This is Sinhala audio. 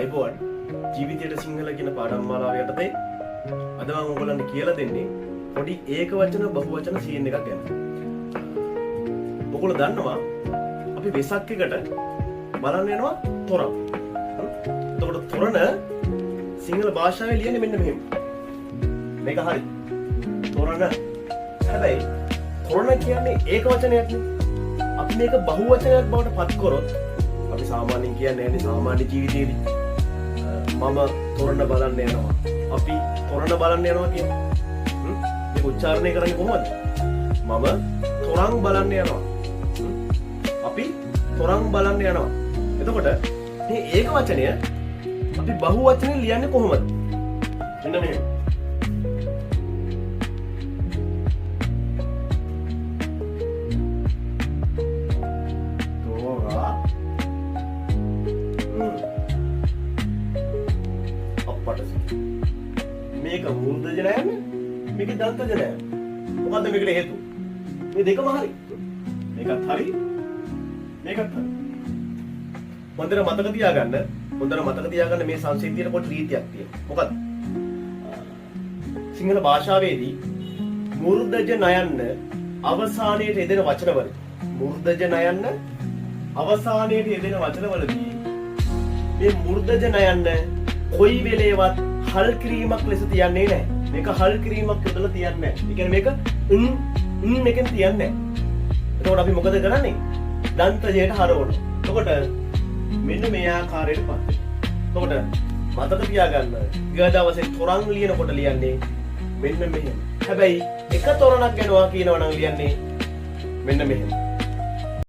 අයිබෝන් ජීවිතයට සිංහල කියන පාඩම් මාලාව යටතේ අද මම ඔයගලන්ට කියලා දෙන්නේ පොඩි ඒක වචන බහු වචන සීන් එකක් ගැන. ඔයගොල්ලෝ දන්නවා අපි වෙසක් එකට බලන්න යනවා තොරණ. එතකොට තොරණ සිංහල භාෂාවේ ලියන්නේ මෙන්න මෙහෙම. මේක හරි. තොරණ. හැබැයි තොරණ කියන්නේ ඒක වචනයක් නේ. අපි මේක බහු වචනයක් බවට පත් කරොත් අපි සාමාන්‍යයෙන් කියන්නේ නැහැ සාමාන්‍ය ජීවිතේදී මම තොරණ බලන්න යනවා. අපි තොරණ බලන්න යනවා කියන්නේ. මේක උච්චාරණය කරන්නේ කොහොමද? මම තොරන් බලන්න යනවා. අපි තොරන් බලන්න යනවා. එතකොට මේ ඒක වචනය අපි බහු වචනේ ලියන්නේ කොහොමද? මෙන්න මේ. මේක මුර්ධජ නෑනේ මේක දන්තජ නෑ මොකද්ද මේකට හේතුව මේ දෙකම හරි මේකත් හරි මේකත් හරි හොඳට මතක තියාගන්න මේ සංසිද්ධියට පොඩි රීතියක් තියෙනවා මොකද්ද සිංහල භාෂාවේදී මුර්ධජ නයන්න අවසානයේ යෙදෙන වචනවල මුර්ධජ නයන්න අවසානයේ යෙදෙන වචනවලදී මේ මුර්ධජ නයන්න කොයි වෙලේවත් හල් කිරීමක් ලෙස තියන්නේ නැහැ. මේක හල් කිරීමක් යොදලා තියන්නේ නැහැ. ඒ කියන්නේ මේක එකෙන් තියන්නේ නැහැ. එතකොට අපි මොකද කරන්නේ? දන්තජයට හරවනවා. එතකොට මෙන්න මේ ආකාරයට පත් වෙනවා. එතකොට මතක තියාගන්න. ඊගා දවසේ තොරන් ලියනකොට ලියන්නේ මෙන්න මෙහෙම. හැබැයි එක තොරණක් යනවා කියනවා නම් ලියන්නේ මෙන්න මෙහෙම.